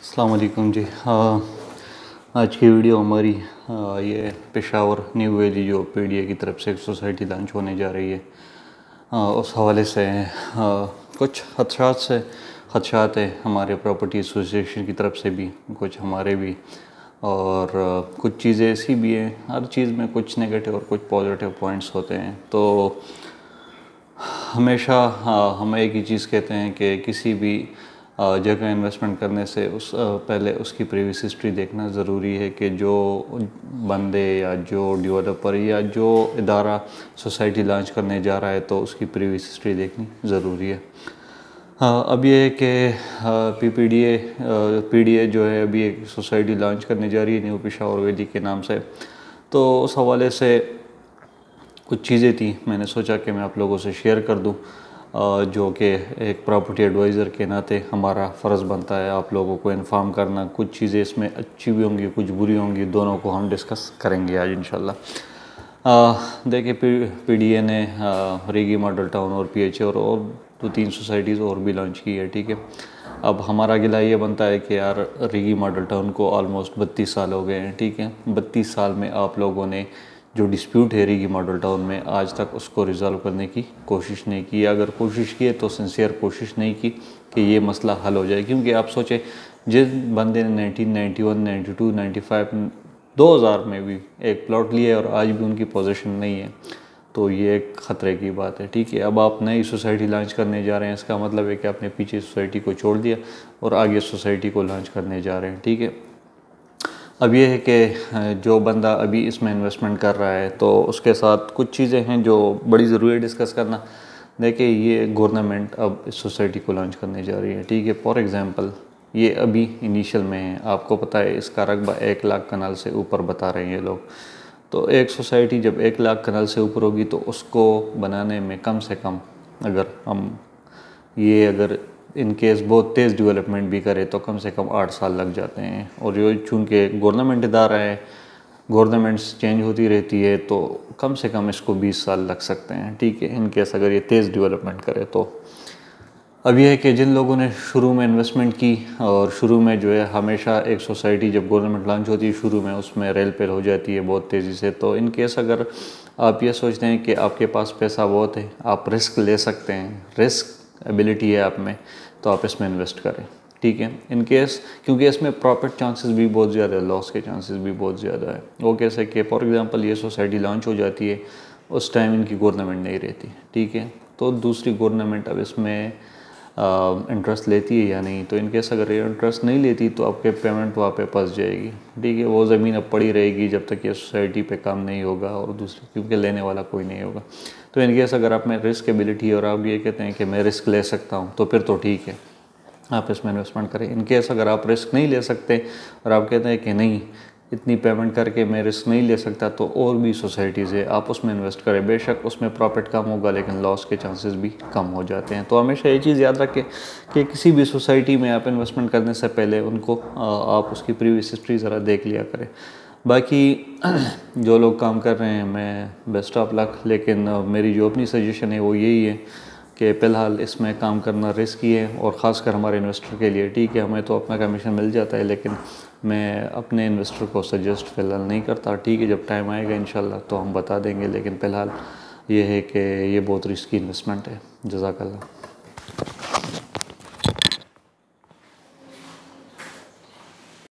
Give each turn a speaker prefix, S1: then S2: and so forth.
S1: अस्सलाम वालेकुम जी। आज की वीडियो हमारी ये पेशावर न्यू वैली जो पीडीए की तरफ से एक सोसाइटी लॉन्च होने जा रही है, उस हवाले से कुछ खदशात है हमारे प्रॉपर्टी एसोसिएशन की तरफ से भी, कुछ हमारे भी, और कुछ चीज़ें ऐसी भी हैं। हर चीज़ में कुछ नेगेटिव और कुछ पॉजिटिव पॉइंट्स होते हैं। तो हमेशा हम एक ही चीज़ कहते हैं कि किसी भी जगह इन्वेस्टमेंट करने से पहले उसकी प्रीवियस हिस्ट्री देखना ज़रूरी है कि जो बंदे या जो डेवलपर या जो इदारा सोसाइटी लॉन्च करने जा रहा है तो उसकी प्रीवियस हिस्ट्री देखनी ज़रूरी है। अब ये है कि पीडीए जो है अभी एक सोसाइटी लॉन्च करने जा रही है न्यू पेशावर वैली के नाम से। तो उस हवाले से कुछ चीज़ें थी, मैंने सोचा कि मैं आप लोगों से शेयर कर दूं, जो कि एक प्रॉपर्टी एडवाइज़र के नाते हमारा फ़र्ज़ बनता है आप लोगों को इन्फॉर्म करना। कुछ चीज़ें इसमें अच्छी भी होंगी, कुछ बुरी होंगी, दोनों को हम डिस्कस करेंगे आज इंशाल्लाह। देखिए, पीडीए ने रीगी मॉडल टाउन और पीएचए और 2-3 सोसाइटीज़ और भी लॉन्च की है, ठीक है। अब हमारा गिला ये बनता है कि यार रीगी मॉडल टाउन को ऑलमोस्ट 32 साल हो गए हैं, ठीक है। 32 साल में आप लोगों ने जो डिस्प्यूट है रीगी मॉडल टाउन में, आज तक उसको रिज़ॉल्व करने की कोशिश नहीं की। अगर कोशिश की है तो सिंसियर कोशिश नहीं की कि ये मसला हल हो जाए। क्योंकि आप सोचें, जिस बंदे ने 1991, 92, 95, 2000 में भी एक प्लॉट लिया और आज भी उनकी पोजीशन नहीं है, तो ये एक ख़तरे की बात है, ठीक है। अब आप नई सोसाइटी लॉन्च करने जा रहे हैं, इसका मतलब है कि आपने पीछे सोसाइटी को छोड़ दिया और आगे सोसाइटी को लॉन्च करने जा रहे हैं, ठीक है। अब ये है कि जो बंदा अभी इसमें इन्वेस्टमेंट कर रहा है तो उसके साथ कुछ चीज़ें हैं जो बड़ी ज़रूरी है डिस्कस करना। देखिए, ये गवर्नमेंट अब इस सोसाइटी को लॉन्च करने जा रही है, ठीक है। फॉर एग्ज़ाम्पल, ये अभी इनिशियल में है, आपको पता है इसका रकबा 1 लाख कनाल से ऊपर बता रहे हैं ये लोग। तो एक सोसाइटी जब 1 लाख कनाल से ऊपर होगी तो उसको बनाने में कम से कम, अगर इन केस बहुत तेज़ डेवलपमेंट भी करे तो कम से कम 8 साल लग जाते हैं। और जो चूँकि गवर्नमेंट इदारा है, गवर्नमेंट्स चेंज होती रहती है, तो कम से कम इसको 20 साल लग सकते हैं, ठीक है, इन केस अगर ये तेज़ डेवलपमेंट करे तो। अब यह है कि जिन लोगों ने शुरू में इन्वेस्टमेंट की और शुरू में जो है, हमेशा एक सोसाइटी जब गवर्नमेंट लॉन्च होती है शुरू में उसमें रेल पेल हो जाती है बहुत तेज़ी से। तो इन केस अगर आप ये सोचते हैं कि आपके पास पैसा बहुत है, आप रिस्क ले सकते हैं, रिस्क एबिलिटी है आप में, तो आप इसमें इन्वेस्ट करें, ठीक है। इन केस क्योंकि इसमें प्रॉफिट चांसेस भी बहुत ज़्यादा है, लॉस के चांसेस भी बहुत ज़्यादा है। वो कैसे कि फॉर एग्जांपल ये सोसाइटी लॉन्च हो जाती है, उस टाइम इनकी गवर्नमेंट नहीं रहती, ठीक है। तो दूसरी गवर्नमेंट अब इसमें इंटरेस्ट लेती है या नहीं, तो इनकेस अगर ये इंटरेस्ट नहीं लेती तो आपके पेमेंट वहाँ पे फंस जाएगी, ठीक है। वो ज़मीन अब पड़ी रहेगी जब तक ये सोसाइटी पे काम नहीं होगा, और दूसरी क्योंकि लेने वाला कोई नहीं होगा। तो इनकेस अगर आप में रिस्क एबिलिटी है और आप ये कहते हैं कि मैं रिस्क ले सकता हूँ, तो फिर तो ठीक है, आप इसमें इन्वेस्टमेंट करें। इनकेस अगर आप रिस्क नहीं ले सकते और आप कहते हैं कि नहीं, इतनी पेमेंट करके मैं रिस्क नहीं ले सकता, तो और भी सोसाइटीज़ है, आप उसमें इन्वेस्ट करें। बेशक उसमें प्रॉफिट कम होगा लेकिन लॉस के चांसेस भी कम हो जाते हैं। तो हमेशा ये चीज़ याद रखें कि किसी भी सोसाइटी में आप इन्वेस्टमेंट करने से पहले उनको आप उसकी प्रीवियस हिस्ट्री ज़रा देख लिया करें। बाकी जो लोग काम कर रहे हैं, मैं बेस्ट ऑफ लक, लेकिन मेरी जो अपनी सजेशन है वो यही है कि फ़िलहाल इसमें काम करना रिस्की है, और ख़ासकर हमारे इन्वेस्टर के लिए, ठीक है। हमें तो अपना कमीशन मिल जाता है, लेकिन मैं अपने इन्वेस्टर को सजेस्ट फ़िलहाल नहीं करता, ठीक है। जब टाइम आएगा इंशाल्लाह तो हम बता देंगे, लेकिन फ़िलहाल ये है कि ये बहुत रिस्की इन्वेस्टमेंट है। जज़ाकल्लाह।